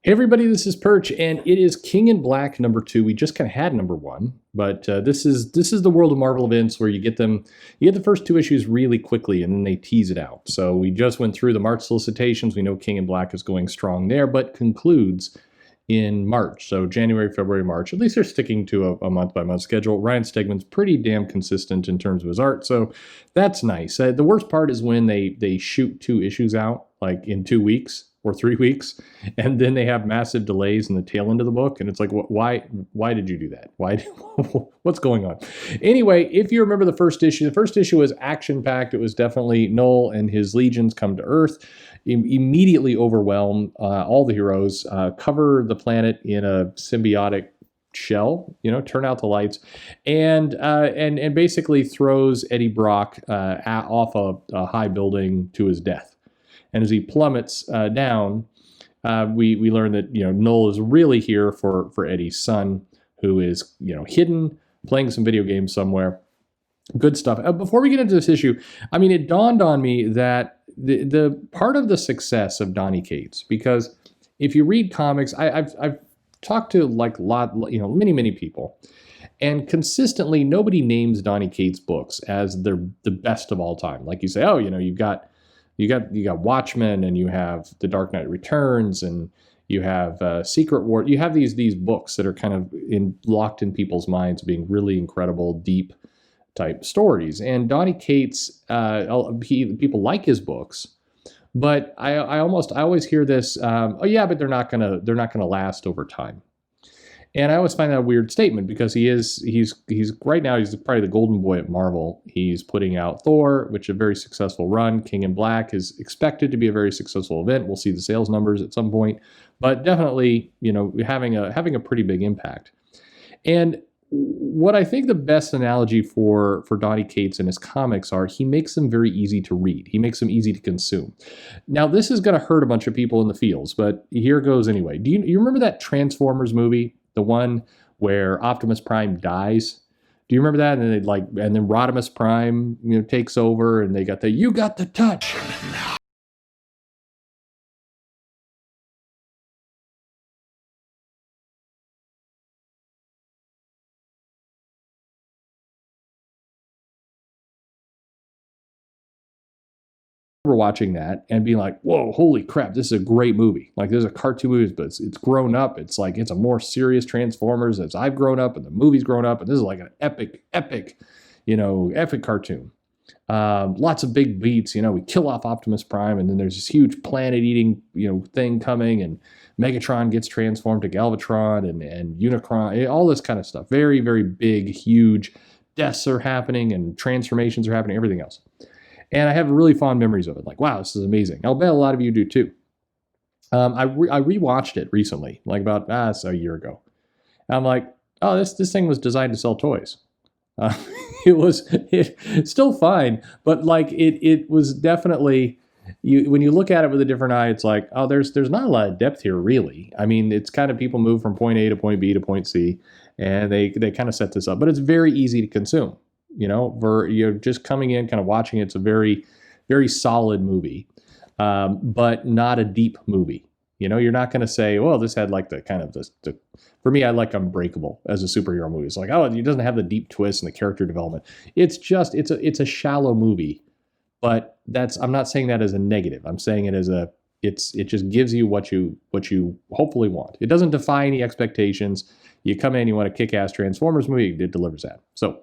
Hey everybody, this is Perch, and it is King in Black #2. We just kind of had #1, but this is the world of Marvel events where you get the first two issues really quickly, and then they tease it out. So we just went through the March solicitations. We know King in Black is going strong there, but concludes in March. So January, February, March. At least they're sticking to a month-by-month schedule. Ryan Stegman's pretty damn consistent in terms of his art, so that's nice. The worst part is when they shoot two issues out like in 2 weeks or 3 weeks, and then they have massive delays in the tail end of the book, and it's like, why did you do that? What's going on? Anyway, if you remember the first issue was action-packed. It was definitely Knull and his legions come to Earth, immediately overwhelm all the heroes, cover the planet in a symbiotic shell, turn out the lights, and basically throws Eddie Brock off a high building to his death. And as he plummets down, we learn that Knull is really here for Eddie's son, who is hidden, playing some video games somewhere. Good stuff. Before we get into this issue, I mean, it dawned on me that the part of the success of Donny Cates, because if you read comics, I've talked to many people, and consistently nobody names Donny Cates books as the best of all time. Like you say, oh, you got Watchmen, and you have The Dark Knight Returns, and you have Secret War. You have these books that are kind of locked in people's minds, being really incredible, deep type stories. And Donny Cates, people like his books, but I always hear this. Oh yeah, but they're not gonna last over time. And I always find that a weird statement, because he's right now, he's probably the golden boy at Marvel. He's putting out Thor, which is a very successful run. King in Black is expected to be a very successful event. We'll see the sales numbers at some point, but definitely, having a pretty big impact. And what I think the best analogy for Donny Cates and his comics are, he makes them very easy to read. He makes them easy to consume. Now, this is going to hurt a bunch of people in the fields, but here goes anyway. Do you remember that Transformers movie? The one where Optimus Prime dies. Do you remember that? And then Rodimus Prime, takes over, and they got you got the touch. Watching that and being like, whoa, holy crap, this is a great movie. Like, there's a cartoon movie, but it's grown up. It's like, it's a more serious Transformers as I've grown up and the movie's grown up, and this is like an epic cartoon. Lots of big beats. We kill off Optimus Prime, and then there's this huge planet-eating thing coming, and Megatron gets transformed to Galvatron, and Unicron, all this kind of stuff. Very, very big, huge deaths are happening, and transformations are happening, everything else. And I have really fond memories of it. Like, wow, this is amazing. I'll bet a lot of you do too. I rewatched it recently, like about a year ago. And I'm like, oh, this thing was designed to sell toys. It's still fine, but like it was definitely, when you look at it with a different eye, it's like, oh, there's not a lot of depth here, really. I mean, it's kind of people move from point A to point B to point C, and they kind of set this up, but it's very easy to consume. For just coming in, kind of watching it, it's a very, very solid movie, but not a deep movie. You're not going to say, well, this had like the kind of the for me, I like Unbreakable as a superhero movie. It's like, oh, it doesn't have the deep twist and the character development. It's a shallow movie, but I'm not saying that as a negative. I'm saying it as it just gives you what you hopefully want. It doesn't defy any expectations. You come in, you want a kick-ass Transformers movie, it delivers that. So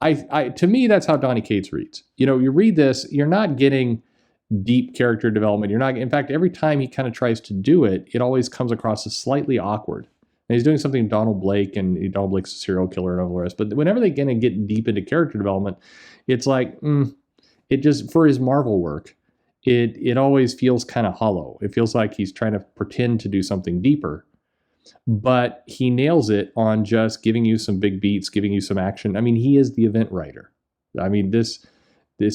to me, that's how Donny Cates reads. You read this, you're not getting deep character development. You're not, in fact, every time he kind of tries to do it, it always comes across as slightly awkward. And he's doing something Donald Blake, and Donald Blake's a serial killer and all the rest. But whenever they're going to get deep into character development, it's like, it just, for his Marvel work, it always feels kind of hollow. It feels like he's trying to pretend to do something deeper. But he nails it on just giving you some big beats, giving you some action. I mean, he is the event writer. I mean, this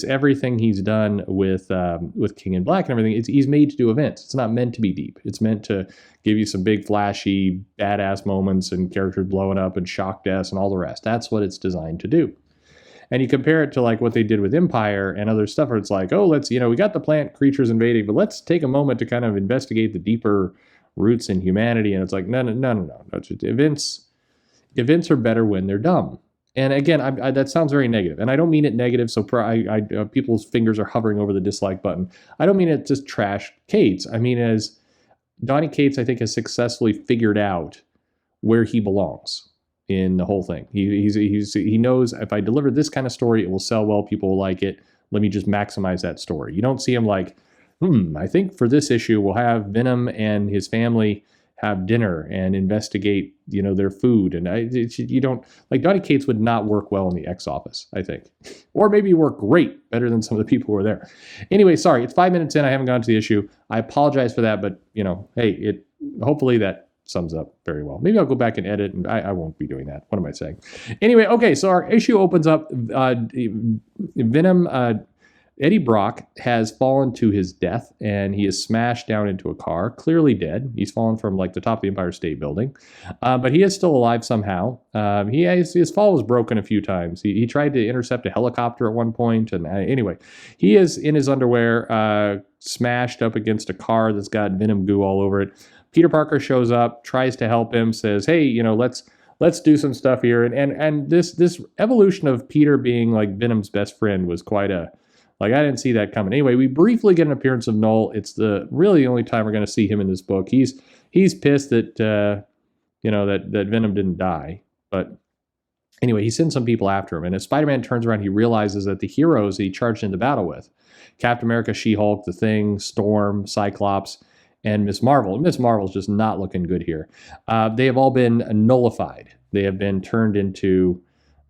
everything he's done with King in Black and everything, he's made to do events. It's not meant to be deep. It's meant to give you some big, flashy, badass moments and characters blowing up and shock deaths and all the rest. That's what it's designed to do. And you compare it to like what they did with Empire and other stuff, where it's like, oh, let's, we got the plant creatures invading, but let's take a moment to kind of investigate the deeper roots in humanity. And it's like, no. Events are better when they're dumb. And again, that sounds very negative, and I don't mean it negative. So people's fingers are hovering over the dislike button. I don't mean it just trash Cates. I mean as Donny Cates, I think, has successfully figured out where he belongs in the whole thing. He knows, if I deliver this kind of story, it will sell well. People will like it. Let me just maximize that story. You don't see him like, I think for this issue we'll have Venom and his family have dinner and investigate, their food. And you don't, like, Donny Cates would not work well in the X Office, I think. Or maybe work great, better than some of the people who are there. Anyway, sorry, it's 5 minutes in. I haven't gone to the issue. I apologize for that, but, hey, hopefully that sums up very well. Maybe I'll go back and edit, and I won't be doing that. What am I saying? Anyway, okay, so our issue opens up. Venom, Eddie Brock has fallen to his death, and he is smashed down into a car, clearly dead. He's fallen from like the top of the Empire State Building, but he is still alive somehow. His fall was broken a few times. He tried to intercept a helicopter at one point, and anyway, he is in his underwear, smashed up against a car that's got venom goo all over it. Peter Parker shows up, tries to help him, says, "Hey, let's do some stuff here." And this evolution of Peter being like Venom's best friend was quite a, like, I didn't see that coming. Anyway, we briefly get an appearance of Knull. It's really the only time we're going to see him in this book. He's pissed that that Venom didn't die. But anyway, he sends some people after him. And as Spider-Man turns around, he realizes that the heroes he charged into battle with, Captain America, She-Hulk, The Thing, Storm, Cyclops, and Ms. Marvel. Ms. Marvel's just not looking good here. They have all been nullified. They have been turned into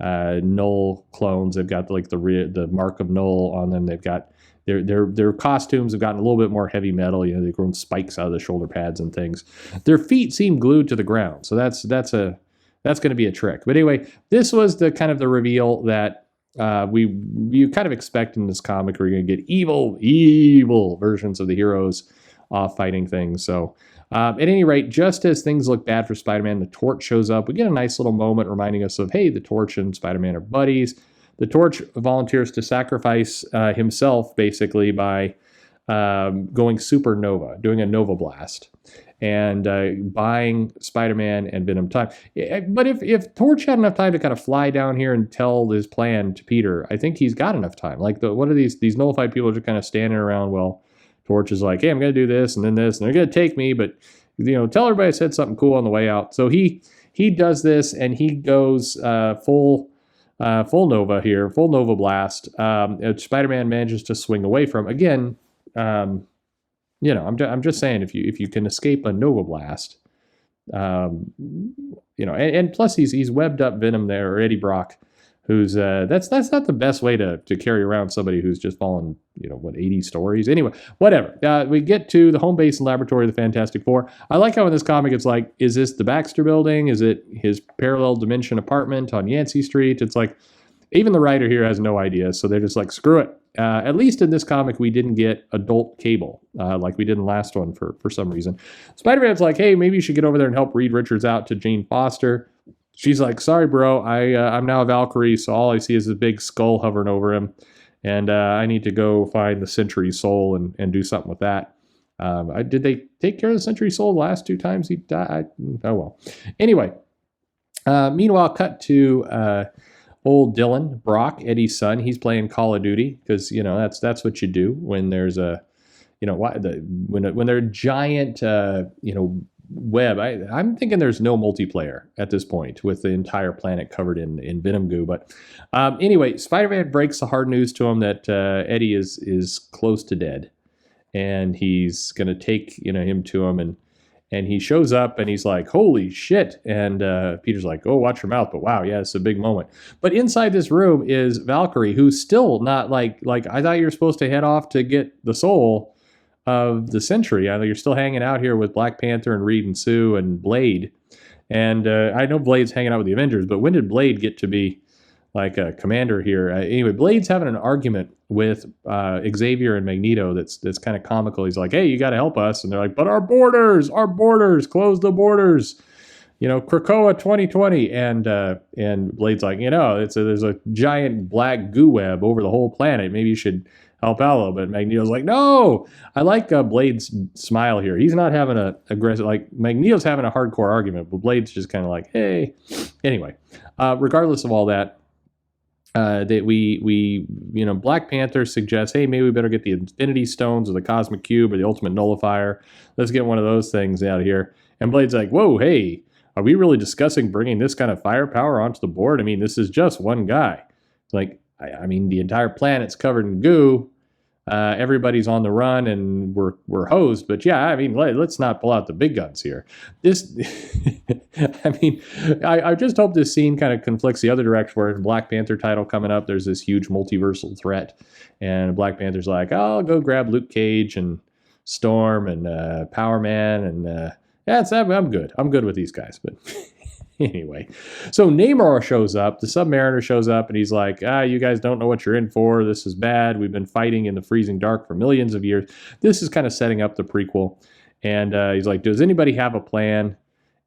Knull clones. They've got like the mark of Knull on them. They've got their costumes have gotten a little bit more heavy metal. They've grown spikes out of the shoulder pads and things. Their feet seem glued to the ground. So that's going to be a trick. But anyway, this was the kind of the reveal that you kind of expect in this comic. We're going to get evil versions of the heroes fighting things. So at any rate, just as things look bad for Spider-Man, the Torch shows up. We get a nice little moment reminding us of, hey, the Torch and Spider-Man are buddies. The Torch volunteers to sacrifice himself, basically, by going supernova, doing a Nova Blast, and buying Spider-Man and Venom time. But if Torch had enough time to kind of fly down here and tell his plan to Peter, I think he's got enough time. Like, what are these nullified people just kind of standing around? Well, Torch is like, hey, I'm going to do this and then this, and they're going to take me, but tell everybody I said something cool on the way out. So he does this, and he goes full Nova here, full Nova Blast. Spider-Man manages to swing away from. Again, I'm just saying, if you can escape a Nova Blast, and plus he's webbed up Venom there, or Eddie Brock, who's that's not the best way to carry around somebody who's just fallen 80 stories. Anyway, whatever. We get to the home base and laboratory of the Fantastic Four. I like how in this comic it's like, is this the Baxter Building? Is it his parallel dimension apartment on Yancey Street? It's like, even the writer here has no idea, so they're just like, screw it. At least in this comic, we didn't get adult Cable like we did in the last one for some reason. Spider-Man's like, hey, maybe you should get over there and help Reed Richards out to Jane Foster. She's like, sorry, bro, I'm now a Valkyrie, so all I see is a big skull hovering over him, and I need to go find the Sentry Soul and do something with that. Did they take care of the Sentry Soul the last 2 times he died? Oh, well. Anyway, meanwhile, cut to old Dylan Brock, Eddie's son. He's playing Call of Duty because, that's what you do when there's when they're giant, web. I'm thinking there's no multiplayer at this point with the entire planet covered in venom goo. But anyway, Spider-Man breaks the hard news to him that Eddie is close to dead, and he's gonna take him to him, and he shows up and he's like, holy shit, and Peter's like, oh, watch your mouth, but wow, yeah, it's a big moment. But inside this room is Valkyrie, who's still not like I thought you were supposed to head off to get the soul of the Sentry. I know you're still hanging out here with Black Panther and Reed and Sue and Blade. And I know Blade's hanging out with the Avengers, but when did Blade get to be like a commander here? Anyway, Blade's having an argument with Xavier and Magneto that's kind of comical. He's like, hey, you got to help us. And they're like, but our borders, close the borders. Krakoa 2020. And Blade's like, there's a giant black goo web over the whole planet. Maybe you should help out a little bit. Magneto's like, no, I like Blade's smile here. He's not having a aggressive, like Magneto's having a hardcore argument, but Blade's just kind of like, hey. Anyway, regardless of all that, that we Black Panther suggests, hey, maybe we better get the Infinity Stones or the Cosmic Cube or the Ultimate Nullifier. Let's get one of those things out of here. And Blade's like, whoa, hey, are we really discussing bringing this kind of firepower onto the board? I mean, this is just one guy. It's like, I mean, the entire planet's covered in goo. Everybody's on the run and we're hosed. But yeah, I mean, let's not pull out the big guns here. This, I mean, I just hope this scene kind of conflicts the other direction where in Black Panther title coming up, there's this huge multiversal threat. And Black Panther's like, oh, I'll go grab Luke Cage and Storm and Power Man. And I'm good. I'm good with these guys. But anyway, so Namor shows up, the Submariner shows up, and he's like, you guys don't know what you're in for. This is bad. We've been fighting in the freezing dark for millions of years. This is kind of setting up the prequel. And he's like, does anybody have a plan?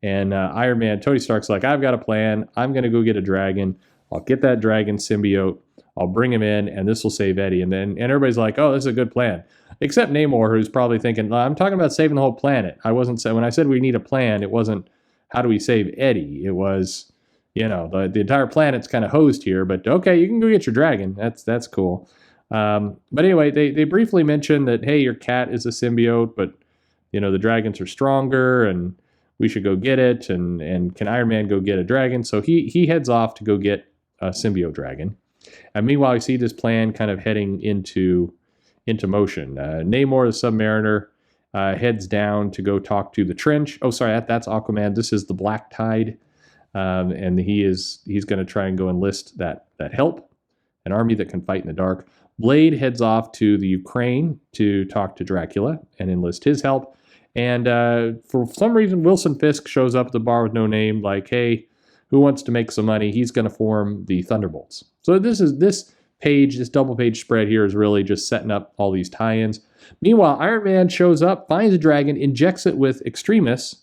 And Iron Man, Tony Stark's like, I've got a plan. I'm going to go get a dragon. I'll get that dragon symbiote. I'll bring him in, and this will save Eddie. And everybody's like, oh, this is a good plan. Except Namor, who's probably thinking, I'm talking about saving the whole planet. When I said we need a plan, it wasn't, how do we save Eddie? It was, the entire planet's kind of hosed here, but okay, you can go get your dragon. That's cool. But anyway, they briefly mention that, hey, your cat is a symbiote, but, the dragons are stronger and we should go get it. And can Iron Man go get a dragon? So he heads off to go get a symbiote dragon. And meanwhile, you see this plan kind of heading into motion. Namor, the Submariner, heads down to go talk to the Trench. Oh, sorry, that's Aquaman. This is the Black Tide, and he's going to try and go enlist that help, an army that can fight in the dark. Blade heads off to the Ukraine to talk to Dracula and enlist his help. And for some reason, Wilson Fisk shows up at the bar with no name, like, hey, who wants to make some money? He's going to form the Thunderbolts. So this double page spread here is really just setting up all these tie-ins. Meanwhile, Iron Man shows up, finds a dragon, injects it with Extremis.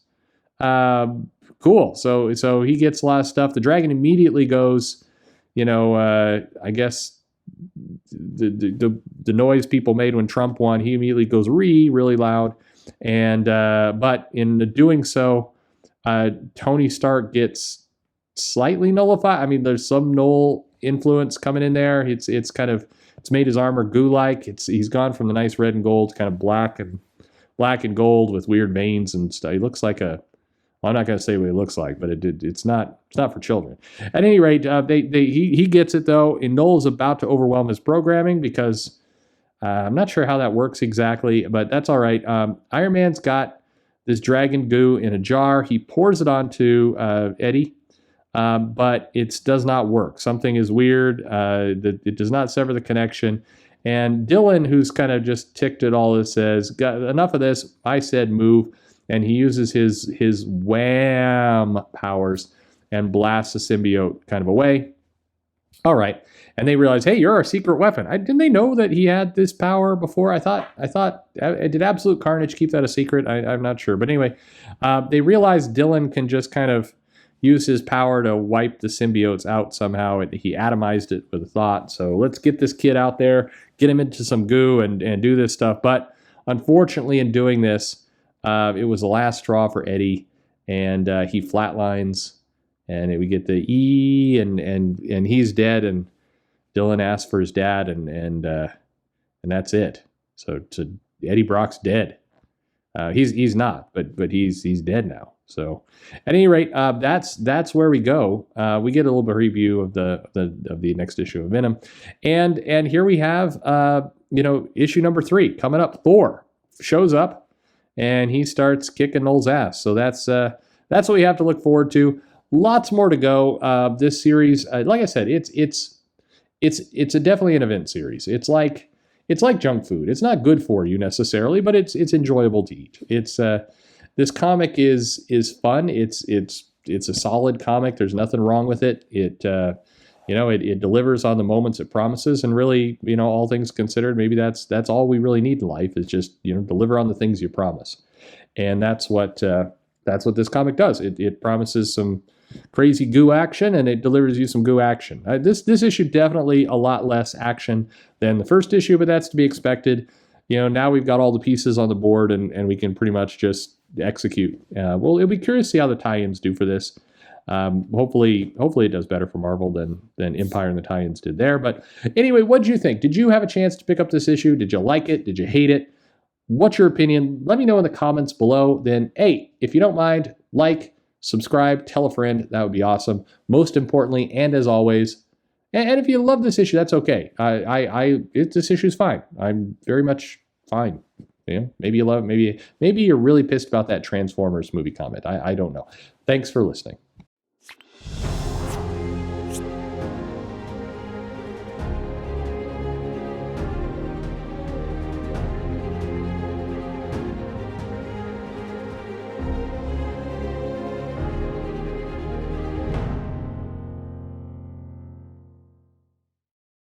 Cool. So he gets a lot of stuff. The dragon immediately goes, I guess the noise people made when Trump won, he immediately goes really loud. And but in doing so, Tony Stark gets slightly nullified. I mean, there's some Knull influence coming in there. It's made his armor goo-like. He's gone from the nice red and gold to kind of black and gold with weird veins and stuff. He looks like I'm not going to say what he looks like, but it's not for children. At any rate, he gets it though. And Knull is about to overwhelm his programming because I'm not sure how that works exactly, but that's all right. Iron Man's got this dragon goo in a jar. He pours it onto Eddie. But it does not work. Something is weird. It does not sever the connection. And Dylan, who's kind of just ticked at all this, says, got enough of this. I said move. And he uses his wham powers and blasts the symbiote kind of away. All right. And they realize, hey, you're our secret weapon. Didn't they know that he had this power before? I thought, did Absolute Carnage keep that a secret? I'm not sure. But anyway, they realize Dylan can just kind of use his power to wipe the symbiotes out somehow. He atomized it with a thought. So let's get this kid out there, get him into some goo and do this stuff. But unfortunately, in doing this, it was the last straw for Eddie, and he flatlines, and we get the E, and he's dead, and Dylan asks for his dad, and that's it. So Eddie Brock's dead. He's not, but he's dead now. So, at any rate, that's where we go. We get a little preview of the next issue of Venom, and here we have issue number 3 coming up. Thor shows up, and he starts kicking Knull's ass. So that's what we have to look forward to. Lots more to go. This series, like I said, it's definitely an event series. It's like junk food. It's not good for you necessarily, but it's enjoyable to eat. This comic is fun. It's a solid comic. There's nothing wrong with it. It delivers on the moments it promises, and really, all things considered, maybe that's all we really need in life is just deliver on the things you promise, and that's what this comic does. It promises some crazy goo action, and it delivers you some goo action. This issue definitely a lot less action than the first issue, but that's to be expected. Now we've got all the pieces on the board, and we can pretty much just execute. Well, it'll be curious to see how the tie-ins do for this. Hopefully it does better for Marvel than Empire and the tie-ins did there. But anyway, what did you think? Did you have a chance to pick up this issue? Did you like it? Did you hate it? What's your opinion? Let me know in the comments below. Then, hey, if you don't mind, like, subscribe, tell a friend. That would be awesome. Most importantly, and as always, and if you love this issue, that's okay. This issue is fine. I'm very much fine. Maybe you love it. Maybe you're really pissed about that Transformers movie comment. I don't know. Thanks for listening.